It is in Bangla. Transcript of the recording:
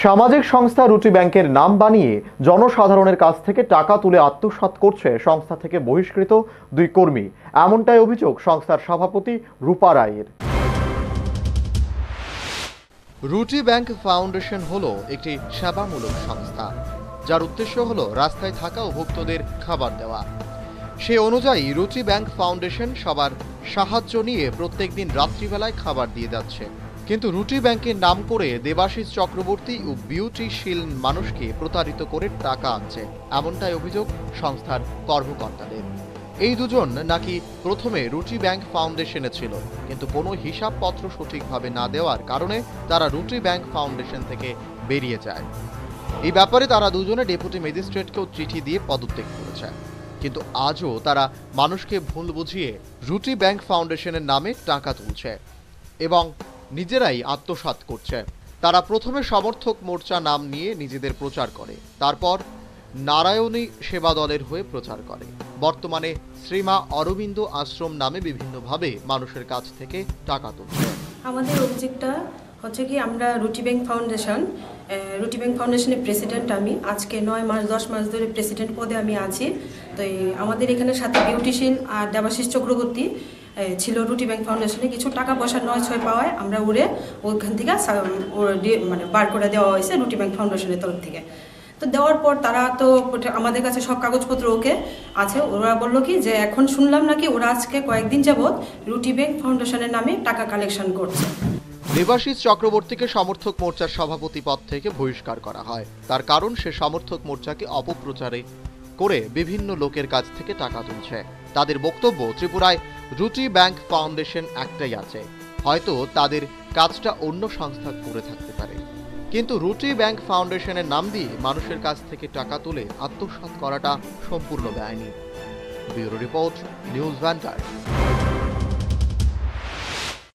সামাজিক সংস্থা রুটি ব্যাংকের নাম বানিয়ে জনসাধারণের কাছ থেকে টাকা তুলে আত্মসাৎ করছে সংস্থা থেকে বহিষ্কৃত দুই কর্মী, এমনটাই অভিযোগ সংস্থার সভাপতি রূপা রায়ের। রুটি ব্যাংক ফাউন্ডেশন হলো একটি সেবামূলক সংস্থা, যার উদ্দেশ্য হলো রাস্তায় থাকা অভুক্তদের খাবার দেওয়া। সে অনুযায়ী রুটি ব্যাংক ফাউন্ডেশন সবার সাহায্য নিয়ে প্রত্যেকদিন রাত্রিবেলায় খাবার দিয়ে যাচ্ছে। কিন্তু রুটি ব্যাংকের নাম করে দেবাশিস চক্রবর্তী ও বিউটি শিল্ড মানুষকে প্রতারিত করে টাকা আনছে, এমনটাই অভিযোগ সংস্থার কর্মকর্তাদের। এই দুজন নাকি প্রথমে রুটি ব্যাংক ফাউন্ডেশনে ছিল, কিন্তু কোনো হিসাবপত্র সঠিকভাবে না দেওয়ার কারণে তারা রুটি ব্যাংক ফাউন্ডেশন থেকে বেরিয়ে যায়। এই ব্যাপারে তারা দুজনে ডেপুটি ম্যাজিস্ট্রেটকেও চিঠি দিয়ে পদত্যাগ করেছে। কিন্তু আজও তারা মানুষকে ভুল বুঝিয়ে রুটি ব্যাংক ফাউন্ডেশনের নামে টাকা তুলছে এবং নিজেরাই আত্মসাৎ করছে। তারা প্রথমে সমর্থক মোর্চা নাম নিয়ে নিজেদের প্রচার করে, তারপর নারায়ণী সেবা দলের হয়ে প্রচার করে। বর্তমানে শ্রীমা অরবিন্দ আশ্রম নামে বিভিন্নভাবে মানুষের কাছ থেকে টাকা তুলছে। আমাদের অভিযোগটা হচ্ছে কি, আমরা রুটি ব্যাংক ফাউন্ডেশনের প্রেসিডেন্ট। আমি আজকে 9 মাস 10 মাস ধরে প্রেসিডেন্ট পদে আমি আছি। তো আমাদের এখানে সাথে বিউটিশিয়ান আর দেবাশিস চক্রবর্তী ছিল রুটি ব্যাংক ফাউন্ডেশনে। কিছু টাকা পয়সা 9-6 পাওয়ায় আমরা ওখান থেকে মানে বার করে দেওয়া হয়েছে রুটি ব্যাংক ফাউন্ডেশনের তরফ থেকে। তো দেওয়ার পর তারা তো আমাদের কাছে সব কাগজপত্র ওকে আছে। ওরা বললো কি যে এখন শুনলাম নাকি ওরা আজকে কয়েকদিন যাবৎ রুটি ব্যাংক ফাউন্ডেশনের নামে টাকা কালেকশন করছে। দেবাশিস চক্রবর্তীকে সমর্থক মোর্চার সভাপতি পদ থেকে বহিষ্কার করা হয়। তার কারণ সে সমর্থক মোর্চাকে অপপ্রচারে করে বিভিন্ন লোকের কাছ থেকে টাকা তুলছে। তাদের বক্তব্য, ত্রিপুরায় রুটি ব্যাংক ফাউন্ডেশন একটাই আছে, হয়তো তাদের কাজটা অন্য সংস্থা করে থাকতে পারে, কিন্তু রুটি ব্যাংক ফাউন্ডেশনের নাম দিয়ে মানুষের কাছ থেকে টাকা তুলে আত্মসাৎ করাটা সম্পূর্ণ বেআইনি। Bureau report, news vanguard.